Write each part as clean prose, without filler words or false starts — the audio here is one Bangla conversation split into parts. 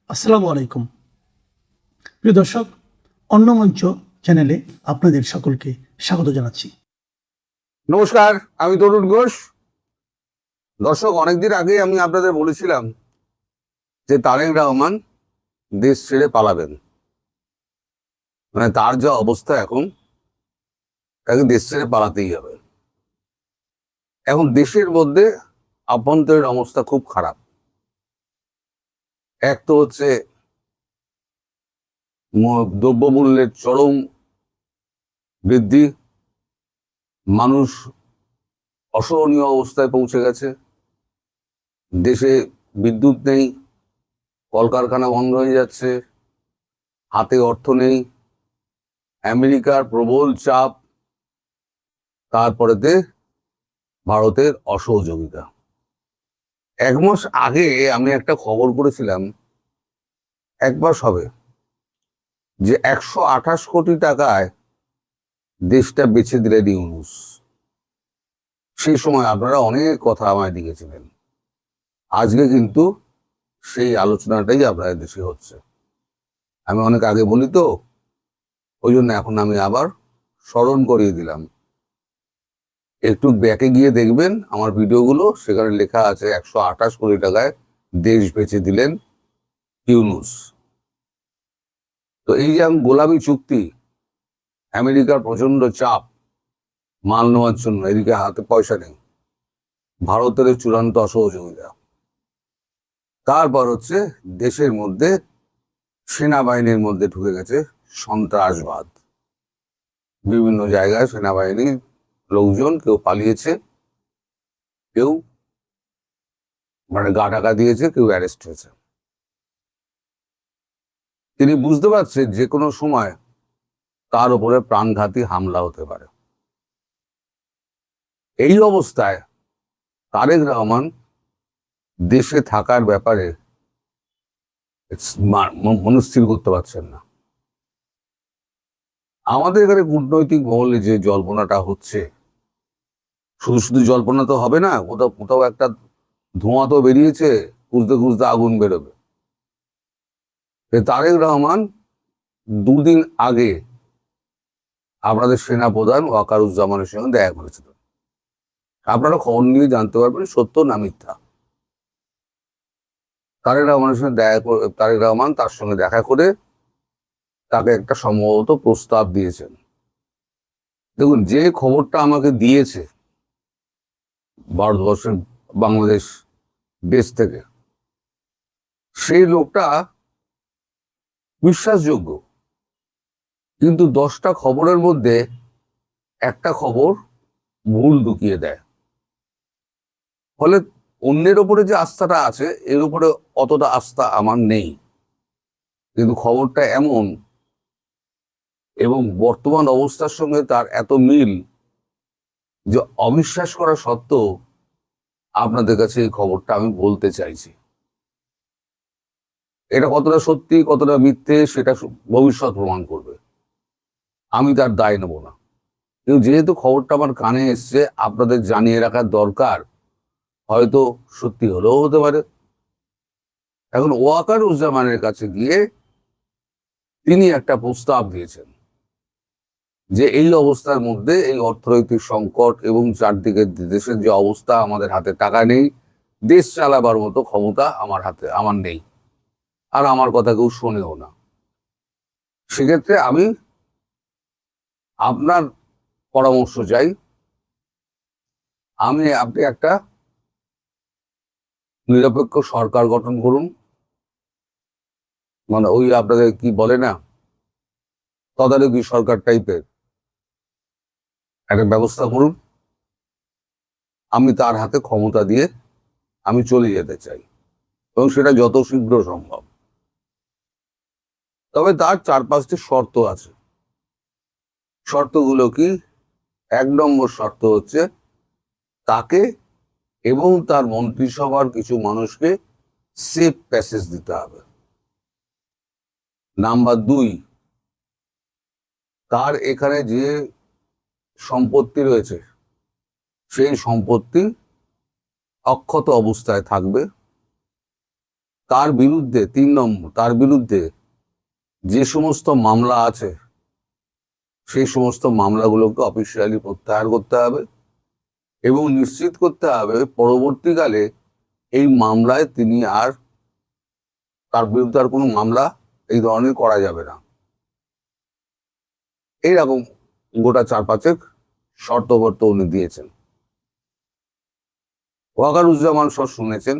আসসালামু আলাইকুম প্রিয় দর্শক, অন্নমঞ্চ চ্যানেলে আপনাদের সকলকে স্বাগত জানাচ্ছি। নমস্কার, আমি তরুণ ঘোষ। দর্শক, অনেকদিন আগে আমি আপনাদের বলেছিলাম যে তারেক রহমান দেশ ছেড়ে পালাবেন। মানে তার যা অবস্থা এখন, তাকে দেশ ছেড়ে পালাতেই হবে। এখন দেশের মধ্যে আভ্যন্তরীণ অবস্থা খুব খারাপ। এক তো হচ্ছে দ্রব্যমূল্যের চরম বৃদ্ধি, মানুষ অসহনীয় অবস্থায় পৌঁছে গেছে। দেশে বিদ্যুৎ নেই, কলকারখানা বন্ধ হয়ে যাচ্ছে, হাতে অর্থ নেই, আমেরিকার প্রবল চাপ, তারপরেতে ভারতের অসহযোগিতা। 1 মাস আগে আমি একটা খবর করেছিলাম, 1 মাস হবে, যে 128 কোটি টাকায় দেশটা বেচে দিলেন ইউনূস। সেই সময় আপনারা অনেক কথা আমায় লিখেছিলেন। আজকে কিন্তু সেই আলোচনাটাই আপনাদের দেশে হচ্ছে। আমি অনেক আগে বলি তো, ওই জন্য এখন আমি আবার স্মরণ করিয়ে দিলাম। একটু ব্যাকে গিয়ে দেখবেন আমার ভিডিওগুলো, সেখানে লেখা আছে 128 কোটি টাকায় দেশ বেচে দিলেন ইউনূস। তো এই যে গোলামি চুক্তি, আমেরিকার প্রচন্ড চাপ মাল নেওয়ার জন্য, এদিকে হাতে পয়সা নেই, ভারতের চূড়ান্ত অসহযোগিতা, তারপর হচ্ছে দেশের মধ্যে সেনাবাহিনীর মধ্যে ঢুকে গেছে সন্ত্রাসবাদ। বিভিন্ন জায়গায় সেনাবাহিনীর লোকজন কেউ পালিয়েছে, কেউ গা ঢাকা দিয়েছে, কেউ অ্যারেস্ট হয়েছে। তিনি বুঝতে পারছেন যে কোনো সময় তার উপরে প্রাণঘাতী হামলা হতে পারে। এই অবস্থায় তারেক রহমান দেশে থাকার ব্যাপারে মনস্থির করতে পারছেন না। আমাদের এখানে কূটনৈতিক মহলে যে জল্পনাটা হচ্ছে, শুধু শুধু জল্পনা তো হবে না, কোথাও কোথাও একটা ধোঁয়া তো বেরিয়েছে, খুঁজতে খুঁজতে আগুন বেরোবে। তারেক রহমান 2 দিন আগে আপনাদের সেনাপ্রধান ওয়াকারুজ্জামানের সঙ্গে দেখা করেছিলেন। আপনারা খবর নিয়ে জানতে পারবেন সত্য না মিথ্যা। তারেক রহমান তার সঙ্গে দেখা করে তাকে একটা সম্ভবত প্রস্তাব দিয়েছেন। দেখুন, যে খবরটা আমাকে দিয়েছে ভারতবর্ষের বাংলাদেশ দেশ থেকে, সেই লোকটা বিশ্বাসযোগ্য, কিন্তু 10টা খবরের মধ্যে একটা খবর ভুল ঢুকিয়ে দেয়। ফলে অন্যের ওপরে যে আস্থাটা আছে, এর উপরে অতটা আস্থা আমার নেই। কিন্তু খবরটা এমন, এবং বর্তমান অবস্থার সঙ্গে তার এত মিল, যে অবিশ্বাস করা সত্ত্বেও আপনাদের কাছে এই খবরটা আমি বলতে চাইছি। এটা কতটা সত্যি কতটা মিথ্যে সেটা ভবিষ্যৎ প্রমাণ করবে, আমি তার দায় নেব না। কিন্তু যেহেতু খবরটা আমার কানে এসছে, আপনাদের জানিয়ে রাখার দরকার। হয়তো সত্যি হলেও হতে পারে। এখন ওয়াকারুজ্জামানের কাছে গিয়ে তিনি একটা প্রস্তাব দিয়েছেন যে এই অবস্থার মধ্যে, এই অর্থনৈতিক সংকট এবং চারদিকে দেশের যে অবস্থা, আমাদের হাতে টাকা নেই, দেশ চালাবার মতো ক্ষমতা আমার নেই, আর আমার কথা কেউ শোনেও না। সেক্ষেত্রে আমি আপনার পরামর্শ চাই। আপনি একটা নিরপেক্ষ সরকার গঠন করুন, মানে ওই আপনাদের কি বলে না, তদারকি সরকার টাইপের একটা ব্যবস্থা করুন। আমি তার হাতে ক্ষমতা দিয়ে আমি চলে যেতে চাই, এবং সেটা যত শীঘ্র সম্ভব। তবে তার 4-5টি শর্ত আছে। শর্তগুলো কি? 1 নম্বর শর্ত হচ্ছে তাকে এবং তার মন্ত্রিসভার কিছু মানুষকে সেফ প্যাসেজ দিতে হবে। নাম্বার 2, তার এখানে যে সম্পত্তি রয়েছে, সেই সম্পত্তি অক্ষত অবস্থায় থাকবে। তার বিরুদ্ধে 3 নম্বর, তার বিরুদ্ধে যে সমস্ত মামলা আছে সেই সমস্ত মামলাগুলোকে অফিসিয়ালি প্রত্যাহার করতে হবে এবং নিশ্চিত করতে হবে পরবর্তীকালে এই মামলায় তিনি আর, তার বিরুদ্ধে আর কোনো মামলা এই ধরনের করা যাবে না। এইরকম গোটা 4-5 শর্তবর্ত উনি দিয়েছেন। ওয়াকারুজ্জামান সব শুনেছেন।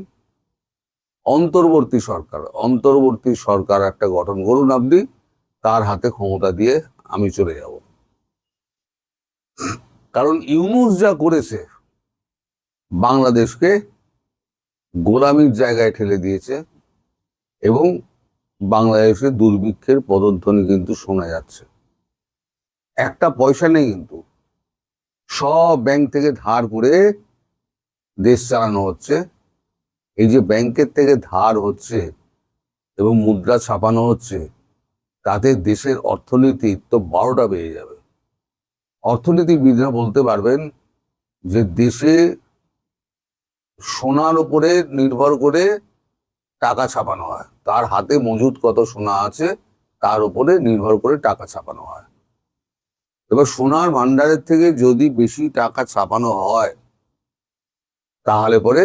অন্তর্বর্তী সরকার একটা গঠন করুন আপনি, তার হাতে ক্ষমতা দিয়ে আমি চলে যাব। কারণ ইউনূস যা করেছে, বাংলাদেশকে গোলামির জায়গায় ঠেলে দিয়েছে এবং বাংলাদেশে দুর্ভিক্ষের পদধ্বনি কিন্তু শোনা যাচ্ছে। একটা পয়সা নেই, কিন্তু সব ব্যাংক থেকে ধার করে দেশ চালানো হচ্ছে। এই যে ব্যাংকের থেকে ধার হচ্ছে এবং মুদ্রা ছাপানো হচ্ছে, তাতে দেশের অর্থনীতি তো 12টা বেড়ে যাবে। অর্থনীতিবিদরা বলতে পারবেন যে দেশে সোনার উপরে নির্ভর করে টাকা ছাপানো হয়, তার হাতে মজুদ কত সোনা আছে তার উপরে নির্ভর করে টাকা ছাপানো হয়। এবার সোনার ভান্ডারের থেকে যদি বেশি টাকা ছাপানো হয়, তাহলে পরে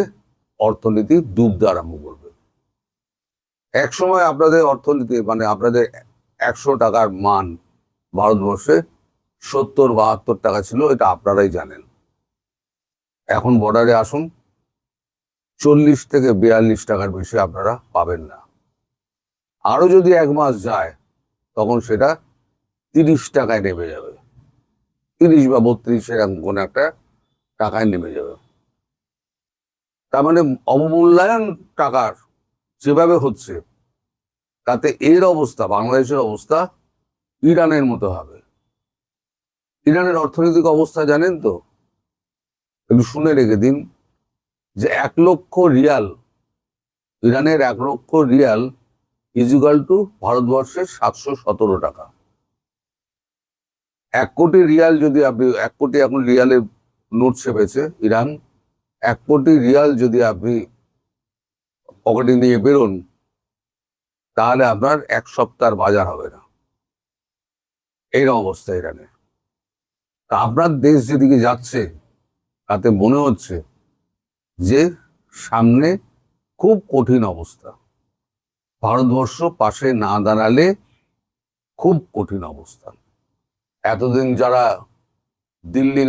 অর্থনীতি ডুবতে আরম্ভ করবে। এক সময় আপনাদের অর্থনীতি, মানে আপনাদের 100 টাকার মান ভারতবর্ষে 70-72 টাকা ছিল, এটা আপনারাই জানেন। এখন বর্ডারে আসুন, 40 থেকে 42 টাকার বেশি আপনারা পাবেন না। আরো যদি 1 মাস যায়, তখন সেটা 30 টাকায় নেমে যাবে, 30 বা 32 এরকম কোন একটা টাকায় নেমে যাবে। তার মানে অবমূল্যায়ন টাকার যেভাবে হচ্ছে, তাতে এর অবস্থা, বাংলাদেশের অবস্থা ইরানের মতো হবে। ইরানের অর্থনৈতিক অবস্থা জানেন তো? একটু শুনে রেখে দিন যে 1 লক্ষ রিয়াল, ইরানের 1 লক্ষ রিয়াল ইজুগাল টু ভারতবর্ষের 717 টাকা। 1 কোটি রিয়াল যদি আপনি, 1 কোটি এখন রিয়ালের নোট ছেপেছে ইরান, 1 কোটি রিয়াল যদি আপনি পকেটে নিয়ে বেরোন, তাহলে আপনার 1 সপ্তাহের বাজার হবে না। এই অবস্থা ইরানের। তা আপনার দেশ যেদিকে যাচ্ছে, তাতে মনে হচ্ছে যে সামনে খুব কঠিন অবস্থা। ভারতবর্ষ পাশে না দাঁড়ালে খুব কঠিন অবস্থা। এতদিন যারা দিল্লি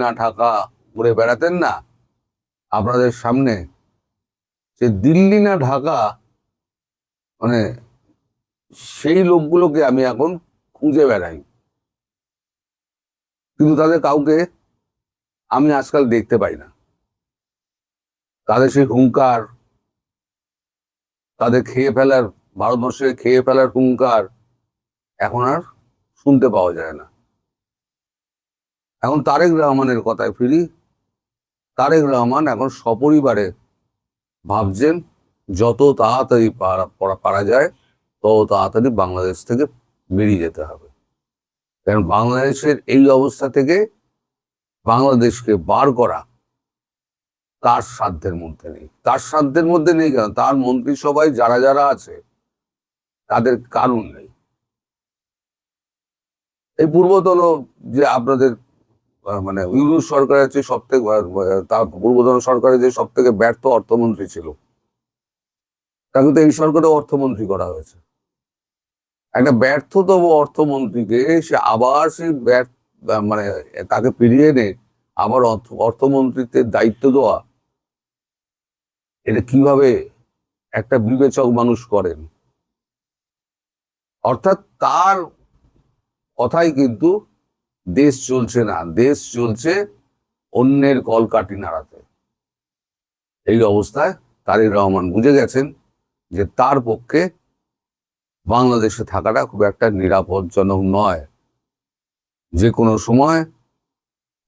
না ঢাকা ঘুরে বেড়াতেন না, আপনাদের সামনে যে দিল্লি না ঢাকা, মানে সেই লোকগুলোকে আমি এখন খুঁজে বেড়াই, কিন্তু তাদের কাউকে আমি আজকাল দেখতে পাই না। তাদের সেই হুঙ্কার, তাদের ভারতবর্ষে খেয়ে ফেলার হুঙ্কার এখন আর শুনতে পাওয়া যায় না। এখন তারেক রহমানের কথায় ফিরি। তারেক রহমান এখন সপরিবারে ভাবছেন যত তাড়াতাড়ি পারা যায় তত তাড়াতাড়ি বাংলাদেশ থেকে বেরিয়ে যেতে হবে। কারণ বাংলাদেশের এই অবস্থা থেকে বাংলাদেশকে বার করা তার সাধ্যের মধ্যে নেই। তার সাধ্যের মধ্যে নেই কেন, তার মন্ত্রিসভায় যারা যারা আছে তাদের কারণ নেই। এই পূর্বতন যে আপনাদের মানে ইউনূস সরকারের যে সবথেকে, তার পূর্বতন সরকারের যে সবথেকে ব্যর্থ অর্থমন্ত্রী ছিল, তাকে তো এই সরকারে অর্থমন্ত্রী করা হয়েছে। একটা ব্যর্থতম অর্থমন্ত্রীকে সে আবার সেই মানে তাকে ফিরিয়ে এনে আবার অর্থমন্ত্রীত্বের দায়িত্ব দেওয়া, এটা কিভাবে একটা বিবেচক মানুষ করেন? অর্থাৎ তার কথাই কিন্তু দেশ চলছে না, দেশ চলছে অন্যের কলকাঠি নাড়াতে। এই অবস্থায় তারেক রহমান বুঝে গেছেন যে তার পক্ষে বাংলাদেশে থাকাটা খুব একটা নিরাপদজনক নয়। যে কোনো সময়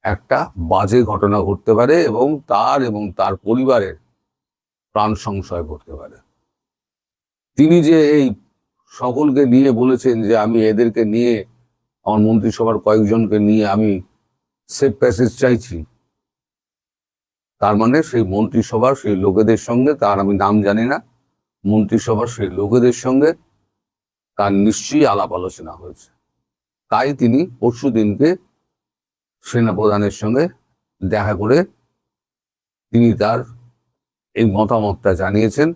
একটা বাজে ঘটনা ঘটতে পারে এবং তার পরিবারের প্রাণ সংশয় ঘটতে পারে। তিনি যে এই সকলকে নিয়ে বলেছেন যে আমি এদেরকে নিয়ে, আমার মন্ত্রিসভার কয়েকজনকে নিয়ে আমি সেফ প্যাসেজ চাইছি, তার মানে সেই মন্ত্রিসভার সেই লোকেদের সঙ্গে, তার আমি নাম জানি না, মন্ত্রিসভার সেই লোকেদের সঙ্গে তার নিশ্চয়ই আলাপ আলোচনা হয়েছে। তাই তিনি পরশু দিনকে সেনাপ্রধানের সঙ্গে দেখা করে তিনি তার এই মতামতটা জানিয়েছেন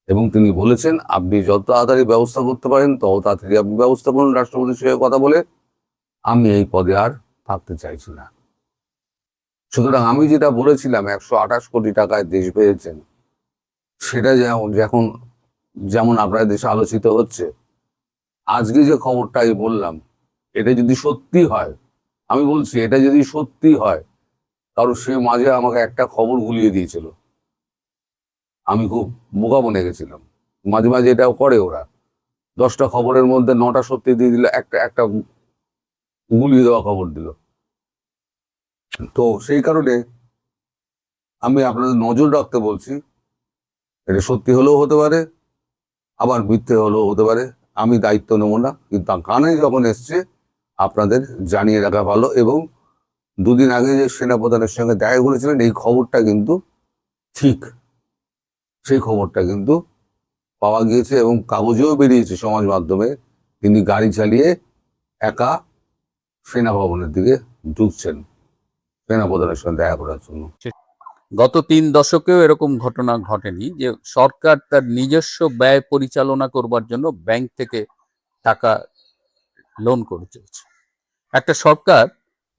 এবং তিনি বলেছেন, আপনি যত তাড়াতাড়ি ব্যবস্থা করতে পারেন তত তাড়াতাড়ি আপনি ব্যবস্থা করুন রাষ্ট্রপতির সঙ্গে কথা বলে, আমি এই পদে আর থাকতে চাইছি না। সুতরাং আমি যেটা বলেছিলাম 128 কোটি টাকায় দেশ পেয়েছেন, সেটা যেমন আপনার দেশে আলোচিত হচ্ছে, আজকে যে খবরটা আমি বললাম, এটা যদি সত্যি হয়, আমি বলছি এটা যদি সত্যি হয়, কারণ সে মাঝে আমাকে একটা খবর গুলিয়ে দিয়েছিল, আমি খুব বোকা বনে গেছিলাম। মাঝে মাঝে এটাও করে ওরা, 10টা খবরের মধ্যে 9টা সত্যি দিয়ে দিল, একটা গুলিয়ে দেওয়া খবর দিল। তো সেই কারণে আমি আপনাদের নজর রাখতে বলছি, এটা সত্যি হলেও হতে পারে, আবার মিথ্যে হলেও হতে পারে, আমি দায়িত্ব নেব না, কিন্তু কানে যখন এসছে আপনাদের জানিয়ে রাখা ভালো। এবং দুদিন আগে যে সেনাপ্রধানের সঙ্গে দেখা করেছিলেন, এই খবরটা কিন্তু ঠিক, সেই খবরটা কিন্তু পাওয়া গিয়েছে এবং কাগজেও বেরিয়েছে সমাজ মাধ্যমে। তিনি গাড়ি চালিয়ে একা সেনা ভবনের দিকে ঢুকছেন সেনাপ্রধানের সঙ্গে দেখা করার জন্য। গত 3 দশকেও এরকম ঘটনা ঘটেনি যে সরকার তার নিজস্ব ব্যয় পরিচালনা করবার জন্য ব্যাংক থেকে টাকা লোন করে চলছে। একটা সরকার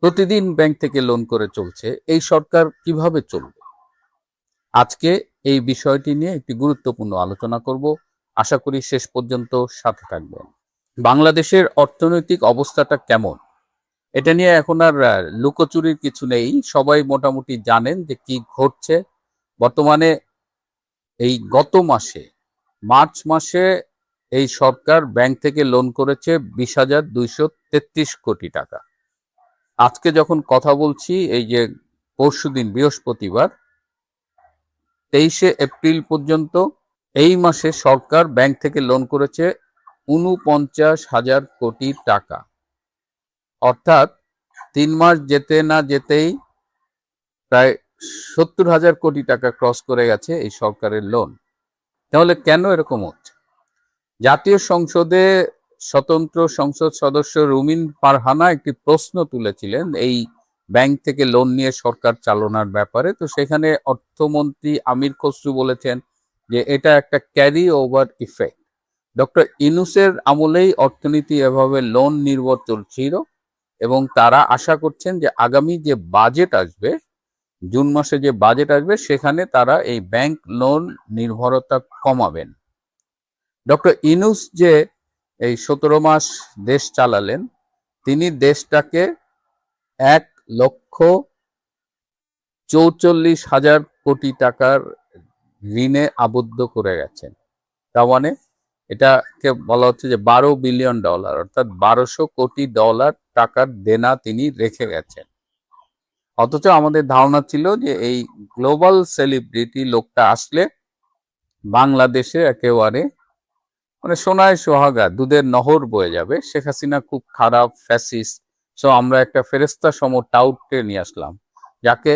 প্রতিদিন ব্যাংক থেকে লোন করে চলছে, এই সরকার কিভাবে চলবে? আজকে এই বিষয়টি নিয়ে একটি গুরুত্বপূর্ণ আলোচনা করব, আশা করি শেষ পর্যন্ত সাথে থাকবেন। বাংলাদেশের অর্থনৈতিক অবস্থাটা কেমন, এটা নিয়ে এখন আর লুকোচুরির কিছু নেই, সবাই মোটামুটি জানেন যে কি ঘটছে। বর্তমানে এই গত মাসে মার্চ মাসে এই সরকার ব্যাংক থেকে লোন করেছে 20,233 কোটি টাকা। আজকে যখন কথা বলছি, এই যে পরশুদিন বৃহস্পতিবার 23শে এপ্রিল পর্যন্ত এই মাসে সরকার ব্যাংক থেকে লোন করেছে 49,000 কোটি টাকা। অর্থাৎ 3 মাস যেতে না যেতেই প্রায় 70,000 কোটি টাকা ক্রস করে গেছে এই সরকারের লোন। তাহলে কেন এরকম হচ্ছে? জাতীয় সংসদে স্বতন্ত্র সংসদ সদস্য রুমিন ফারহানা একটি প্রশ্ন তুলেছিলেন এই ব্যাংক থেকে লোন নিয়ে সরকার চালানোর ব্যাপারে। তো সেখানে অর্থমন্ত্রী আমির খসরু বলেছেন যে এটা একটা ক্যারি ওভার ইফেক্ট। ডক্টর ইউনূসের আমলেই অর্থনীতি এভাবে লোন নির্ভর চলছিল এবং তারা আশা করছেন যে আগামী যে বাজেট আসবে, জুন মাসে যে বাজেট আসবে, সেখানে তারা এই ব্যাংক লোন নির্ভরতা কমাবেন। ডক্টর ইউনূস যে এই 17 মাস দেশ চালালেন, তিনি দেশটাকে 1,44,000 কোটি টাকার ঋণে আবদ্ধ করে গেছেন। তার মানে এটাকে বলা হচ্ছে যে $12 বিলিয়ন, অর্থাৎ 1200 কোটি ডলার টাকার দেনা তিনি রেখে গেছেন। অথচ আমাদের ধারণা ছিল যে এই গ্লোবাল সেলিব্রিটি লোকটা আসলে বাংলাদেশে একেবারে মানে সোনায় সোহাগা, দুধের নহর বয়ে যাবে। শেখ হাসিনা খুব খারাপ ফ্যাসিস্ট, সো আমরা একটা ফেরেস্তা সম টাউটকে নিয়ে আসলাম, যাকে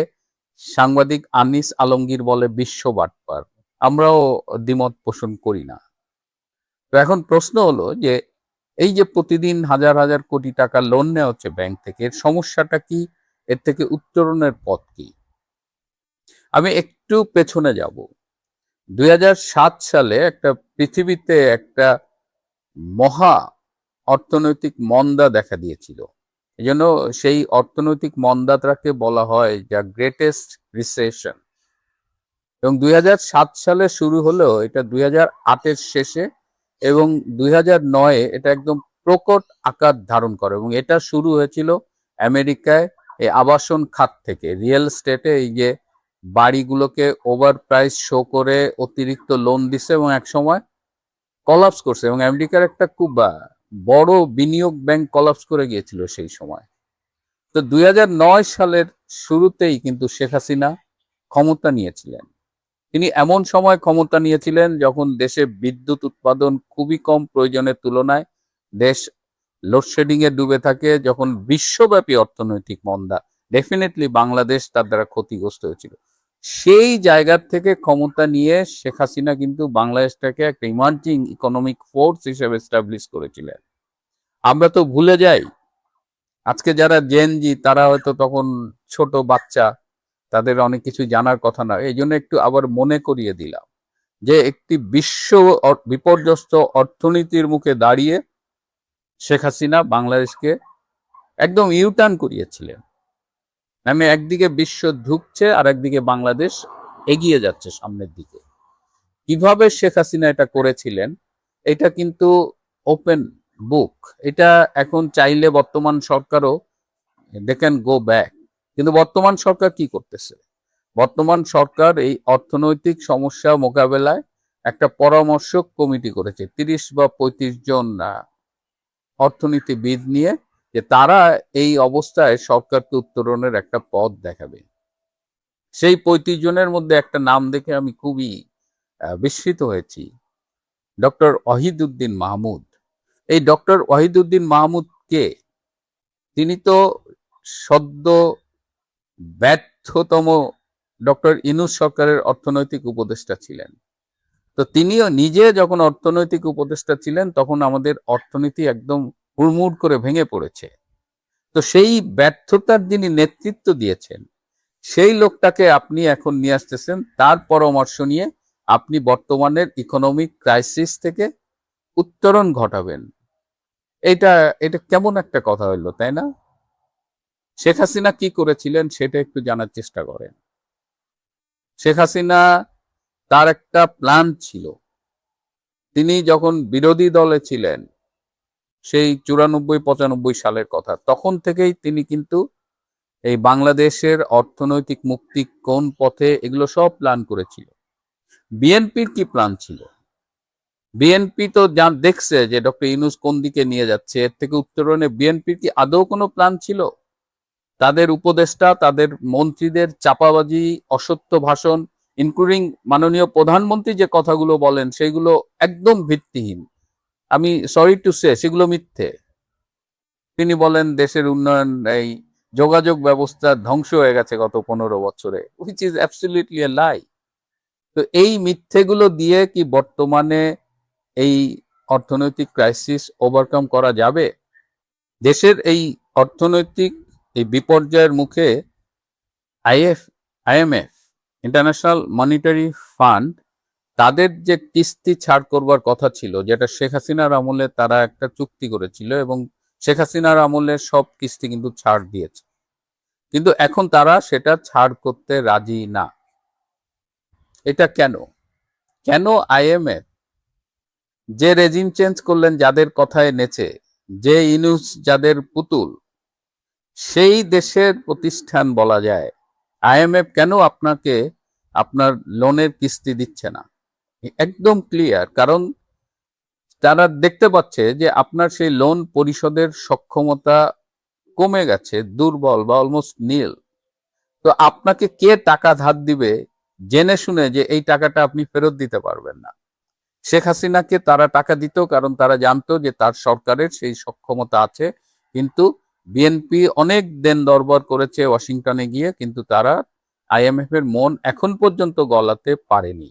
সাংবাদিক আনিস আলমগীর বলে বিশ্ব বাটপার। আমরাও দ্বিমত পোষণ করি না। তো এখন প্রশ্ন হলো যে এই যে প্রতিদিন হাজার হাজার কোটি টাকা লোন নেওয়া হচ্ছে ব্যাংক থেকে, এর সমস্যাটা কি? এর থেকে উত্তরণের পথ কি? আমি একটু পেছনে যাব। 2007 সালে একটা পৃথিবীতে একটা মহা অর্থনৈতিক মন্দা দেখা দিয়েছিল। এই জন্য সেই অর্থনৈতিক মন্দাটাকে বলা হয় যা গ্রেটেস্ট রিসেশন। এবং 2007 সালে শুরু হলেও এটা 2008-এর শেষে এবং 2009-এ এটা একদম প্রকট আকার ধারণ করে। এবং এটা শুরু হয়েছিল আমেরিকায় এই আবাসন খাত থেকে, রিয়েল স্টেটে এই যে বাড়িগুলোকে ওভার প্রাইস শো করে অতিরিক্ত লোন দিছে এবং একসময় কলাপস করছে। এবং আমেরিকার একটা খুব বড় বিনিয়োগ ব্যাংক কলাপস করে গিয়েছিল সেই সময়। তো 2009 সালের শুরুতেই কিন্তু শেখ হাসিনা ক্ষমতা নিয়েছিলেন। তিনি এমন সময় ক্ষমতা নিয়েছিলেন যখন দেশে বিদ্যুৎ উৎপাদন খুবই কম, প্রয়োজনের তুলনায় দেশ লোডশেডিং এ ডুবে থাকে, যখন বিশ্বব্যাপী অর্থনৈতিক মন্দা, ডেফিনেটলি বাংলাদেশ তার দ্বারা ক্ষতিগ্রস্ত হয়েছিল। সেই জায়গার থেকে ক্ষমতা নিয়ে শেখ হাসিনা কিন্তু বাংলাদেশটাকে একটা ইমার্জিং ইকোনমিক ফোর্স হিসেবে এস্টাবলিশ করেছিলেন। আমরা তো ভুলে যাই, আজকে যারা জেনজি তারা হয়তো তখন ছোট বাচ্চা, তাদের অনেক কিছু জানার কথা না। এই জন্য একটু আবার মনে করিয়ে দিলাম যে একটি বিশ্ব বিপর্যস্ত অর্থনীতির মুখে দাঁড়িয়ে শেখ হাসিনা বাংলাদেশকে একদম ইউটার্ন করিয়েছিলেন। মানে একদিকে বিশ্ব ঢুকছে আর একদিকে বাংলাদেশ এগিয়ে যাচ্ছে সামনের দিকে। কিভাবে শেখ হাসিনা এটা করেছিলেন এটা কিন্তু ওপেন বুক। এটা এখন চাইলে বর্তমান সরকারও দে ক্যান গো ব্যাক। কিন্তু বর্তমান সরকার কি করতেছে? বর্তমান সরকার এই অর্থনৈতিক সমস্যা মোকাবেলায় একটা পরামর্শক কমিটি করেছে 30 বা 35 জন অর্থনীতিবিদ নিয়ে, যে তারা এই অবস্থায় সরকারকে উত্তরণের একটা পথ দেখাবে। সেই 35 জনের মধ্যে একটা নাম দেখে আমি খুবই বিস্মিত হয়েছি, ডক্টর ওয়াহিদুদ্দিন মাহমুদ। এই ডক্টর ওয়াহিদুদ্দিন মাহমুদ কে? তিনি তো সদ্য ব্যর্থতম ডক্টর ইউনূস সরকারের অর্থনৈতিক উপদেষ্টা ছিলেন। তো তিনিও নিজে যখন অর্থনৈতিক উপদেষ্টা ছিলেন তখন আমাদের অর্থনীতি একদম হুড়মুড় করে ভেঙে পড়েছে। তো সেই ব্যর্থতার যিনি নেতৃত্ব দিয়েছেন সেই লোকটাকে আপনি এখন নিয়ে আসতেছেন, তার পরামর্শ নিয়ে আপনি বর্তমানের ইকোনমিক ক্রাইসিস থেকে উত্তরণ ঘটাবেন। এটা এটা কেমন একটা কথা হইলো, তাই না? শেখ হাসিনা কি করেছিলেন সেটা একটু জানার চেষ্টা করেন। শেখ হাসিনা, তার একটা প্ল্যান ছিল। তিনি যখন বিরোধী দলে ছিলেন, সেই 94-95 সালের কথা, তখন থেকেই তিনি কিন্তু এই বাংলাদেশের অর্থনৈতিক মুক্তি কোন পথে এগুলো সব প্ল্যান করেছিল। বিএনপির কি প্ল্যান ছিল? বিএনপি তো দেখছে যে ডক্টর ইউনূস কোন দিকে নিয়ে যাচ্ছে, এর থেকে উত্তরণে বিএনপির কি আদৌ কোনো প্ল্যান ছিল? তাদের উপদেষ্টা, তাদের মন্ত্রীদের চাপাবাজি, অসত্য ভাষণ, ইনক্লুডিং মাননীয় প্রধানমন্ত্রী যে কথাগুলো বলেন সেগুলো একদম ভিত্তিহীন। আমি সরি টু সে সেগুলো মিথ্যে। তিনি বলেন দেশের উন্নয়ন, এই যোগাযোগ ব্যবস্থা ধ্বংস হয়ে গেছে গত 15 বছরে, হুইচ ইজ অ্যাবসলিউটলি এ লাই। তো এই মিথ্যেগুলো দিয়ে কি বর্তমানে এই অর্থনৈতিক ক্রাইসিস ওভারকাম করা যাবে? দেশের এই অর্থনৈতিক এই বিপর্যয়ের মুখে আইএমএফ, ইন্টারন্যাশনাল মনিটারি ফান্ড, তাদের যে কিস্তি ছাড় করবার কথা ছিল, যেটা শেখ হাসিনার আমলে তারা একটা চুক্তি করেছিল, এবং শেখ হাসিনার আমলে সব কিস্তি কিন্তু ছাড় দিয়েছে, কিন্তু এখন তারা সেটা ছাড় করতে রাজি না। এটা কেন? কেন আইএমএফ, যে রেজিম চেঞ্জ করলেন যাদের কথায় নেচে, যে ইউনূস যাদের পুতুল, সেই দেশের প্রতিষ্ঠান বলা যায়, আইএমএফ কেন আপনাকে আপনার লোনের কিস্তি দিচ্ছে না? একদম ক্লিয়ার, কারণ তারা দেখতে পাচ্ছে যে আপনার সেই লোন পরিশোধের সক্ষমতা কমে গেছে, দুর্বল বা অলমোস্ট নীল। তো আপনাকে কে টাকা ধার দিবে জেনে শুনে যে এই টাকাটা আপনি ফেরত দিতে পারবেন না? শেখ হাসিনাকে তারা টাকা দিত কারণ তারা জানতো যে তার সরকারের সেই সক্ষমতা আছে, কিন্তু বিএনপি অনেক দেন দরবার করেছে ওয়াশিংটনে গিয়ে, কিন্তু তারা আইএমএফ এর মন এখন পর্যন্ত গলাতে পারেনি।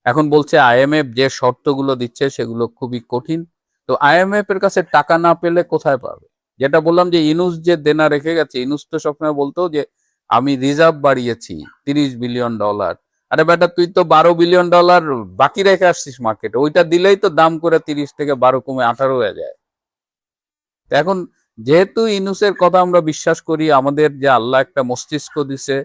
এখন বলছে আইএমএফ যে শর্তগুলো দিচ্ছে সেগুলো খুবই কঠিন। তো আইএমএফ এর কাছে টাকা না পেলে কোথায় পাবে? যেটা বললাম যে ইউনূস যে দেনা রেখে গেছে, ইউনূস তো সবসময় বলতো যে আমি রিজার্ভ বাড়িয়েছি $30 বিলিয়ন। আরে বেটা, তুই তো $12 বিলিয়ন বাকি রেখে আসছিস মার্কেটে, ওইটা দিলেই তো দাম করে 30 থেকে 12 কমে 18 হয়ে যায়। তো এখন যেহেতু ইউনূসের কথা আমরা বিশ্বাস করি, আমাদের যে আল্লাহ একটা মস্তিষ্ক দিছে,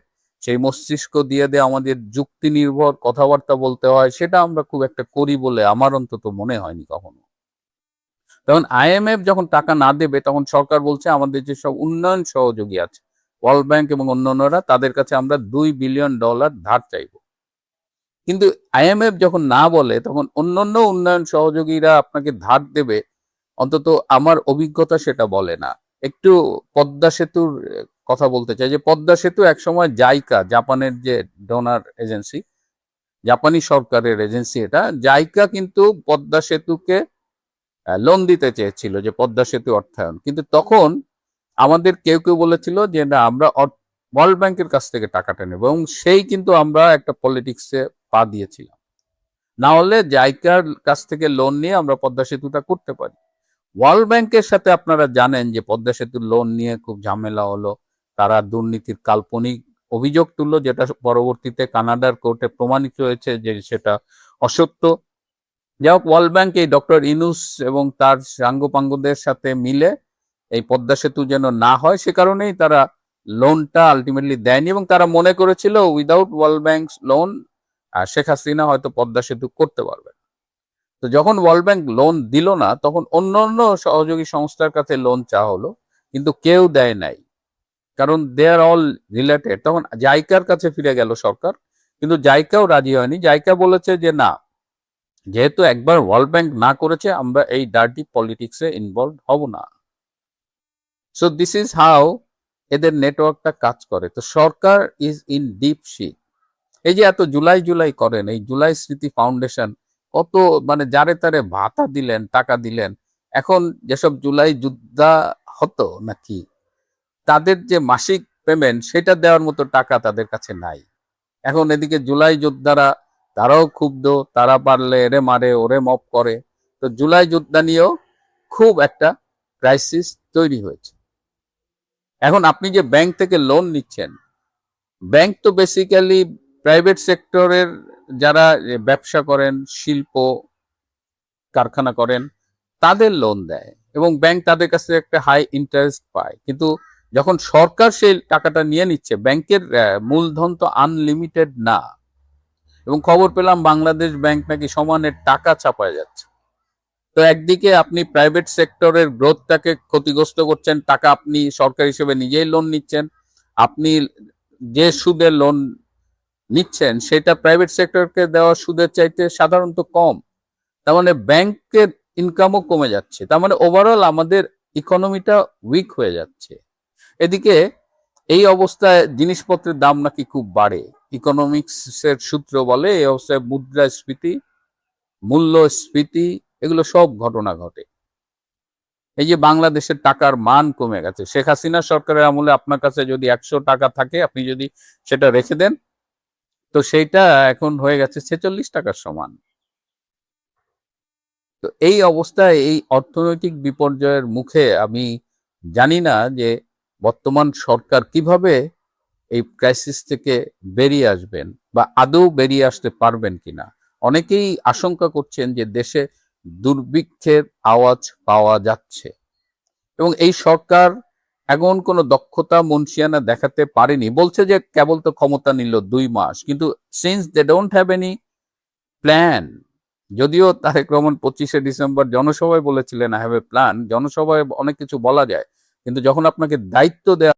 সেই মস্তিষ্ক দিয়ে আমাদের যুক্তি নির্ভর কথাবার্তা বলতে হয়, সেটা আমরা খুব একটা করি বলে আমার অন্তত মনে হয়নি কখনো। তখন আইএমএফ যখন টাকা না দেবে, তখন সরকার বলছে আমাদের যেসব উন্নয়ন সহযোগী আছে, ওয়ার্ল্ড ব্যাংক এবং অন্যান্যরা, তাদের কাছে আমরা $2 বিলিয়ন ধার চাইব। কিন্তু আইএমএফ যখন না বলে, তখন অন্যান্য উন্নয়ন সহযোগীরা আপনাকে ধার দেবে, অন্তত আমার অভিজ্ঞতা সেটা বলে না। একটু পদ্মা সেতুর কথা বলতে চাই, যে পদ্মা সেতু একসময় জাইকা, জাপানের যে ডোনার এজেন্সি, জাপানি সরকারের এজেন্সি, এটা জাইকা কিন্তু পদ্মা সেতুকে লোন দিতে চেয়েছিল, যে পদ্মা সেতু অর্থায়ন, কিন্তু তখন আমাদের কেউ কেউ বলেছিল যে না, আমরা ওয়ার্ল্ড ব্যাংকের কাছ থেকে টাকাটা নেব, এবং সেই কিন্তু আমরা একটা পলিটিক্সে পা দিয়েছিলাম। না হলে জাইকার কাছ থেকে লোন নিয়ে আমরা পদ্মা সেতুটা করতে পারি। ওয়ার্ল্ড ব্যাংকের সাথে আপনারা জানেন যে পদ্মা সেতুর লোন নিয়ে খুব ঝামেলা হলো, তারা দুর্নীতির কাল্পনিক অভিযোগ তুললো, যেটা পরবর্তীতে কানাডার কোর্টে প্রমাণিত হয়েছে যে সেটা অসত্য। যাই হোক, ওয়ার্ল্ড ব্যাংক এই ডক্টর ইনুস এবং তার সাঙ্গপাঙ্গদের সাথে মিলে এই পদ্মা সেতু যেন না হয়, সে কারণেই তারা লোনটা আলটিমেটলি দেয়নি, এবং তারা মনে করেছিল without world bank loan Sheikh Hasina হয়তো পদ্মা সেতু করতে পারবে। তো যখন ওয়ার্ল্ড ব্যাংক লোন দিল না, তখন অন্য অন্য সহযোগী সংস্থার কাছে লোন চাওয়া হলো, কিন্তু কেউ দেয় নাই, কারণ দে আর অল রিলেটেড। তখন জাইকার কাছে ফিরে গেল সরকার, কিন্তু জাইকাও রাজি হয়নি। জাইকা বলেছে যে না, যেহেতু একবার ওয়ার্ল্ড ব্যাংক না করেছে, আমরা এই ডার্টি পলিটিক্সে ইনভলভ হব না। সো দিস ইজ হাউ এদের নেটওয়ার্কটা কাজ করে। তো সরকার ইজ ইন ডিপ শীত। এই যে এত জুলাই জুলাই করেন, এই জুলাই স্মৃতি ফাউন্ডেশন কত মানে যারে তারে ভাতা দিলেন, টাকা দিলেন, এখন যেসব জুলাই যোদ্ধা হতো নাকি, তাদের যে মাসিক পেমেন্ট সেটা দেওয়ার মতো টাকা তাদের কাছে নাই। এখন এদিকে জুলাই যোদ্ধারা তারাও ক্ষুব্ধ, তারা পারলে এরে মারে ওরে মপ করে। তো জুলাই যোদ্ধা নিয়েও খুব একটা ক্রাইসিস তৈরি হয়েছে। এখন আপনি যে ব্যাংক থেকে লোন নিচ্ছেন, ব্যাংক তো বেসিক্যালি প্রাইভেট সেক্টরের যারা ব্যবসা করেন, শিল্প কারখানা করেন, তাদের লোন দেয়, এবং ব্যাংক তাদের কাছে একটা হাই ইন্টারেস্ট পায়। কিন্তু যখন সরকার সেই টাকাটা নিয়ে নিচ্ছে, ব্যাংকের মূলধন তো আনলিমিটেড না, এবং খবর পেলাম বাংলাদেশ ব্যাংক নাকি সমানের টাকা ছাপায় যাচ্ছে। তো একদিকে আপনি প্রাইভেট সেক্টরের গ্রোথটাকে ক্ষতিগ্রস্ত করছেন, টাকা আপনি সরকার হিসেবে নিজেই লোন নিচ্ছেন, আপনি যে সুদে লোন নিচ্ছেন সেটা প্রাইভেট সেক্টরকে দেওয়া সুদের চাইতে সাধারণত কম। তার মানে ব্যাংকের ইনকামও কমে যাচ্ছে, তার মানে ওভারঅল আমাদের ইকোনমিটা উইক হয়ে যাচ্ছে। এদিকে এই অবস্থায় জিনিসপত্রের দাম নাকি খুব বাড়ে। ইকোনমিক্সের সূত্র বলে এই অবস্থায় মুদ্রাস্ফীতি, মূল্যস্ফীতি, এগুলো সব ঘটনা ঘটে। এই যে বাংলাদেশের টাকার মান কমে গেছে, শেখ হাসিনা সরকারের আমলে আপনার কাছে যদি 100 টাকা থাকে, আপনি যদি সেটা রেখে দেন, তো সেইটা এখন হয়ে গেছে 46 টাকার সমান। তো এই অবস্থায়, এই অর্থনৈতিক বিপর্যয়ের মুখে আমি জানি না যে বর্তমান সরকার কিভাবে এই ক্রাইসিস থেকে বেরিয়ে আসবেন, বা আদৌ বেরিয়ে আসতে পারবেন কিনা। অনেকেই আশঙ্কা করছেন যে দেশে দুর্ভিক্ষের আওয়াজ পাওয়া যাচ্ছে, এবং এই সরকার এখন কোনো দক্ষতা মনসিয়ানা দেখাতে পারেনি। বলছে যে কেবল তো ক্ষমতা নিল 2 মাস, কিন্তু since they don't have any plan, যদিও তারেক রহমান 25শে ডিসেম্বর জনসভায় বলেছিলেন আই হ্যাভ এ প্ল্যান, জনসভায় অনেক কিছু বলা যায়, কিন্তু যখন আপনাকে দায়িত্ব দেওয়া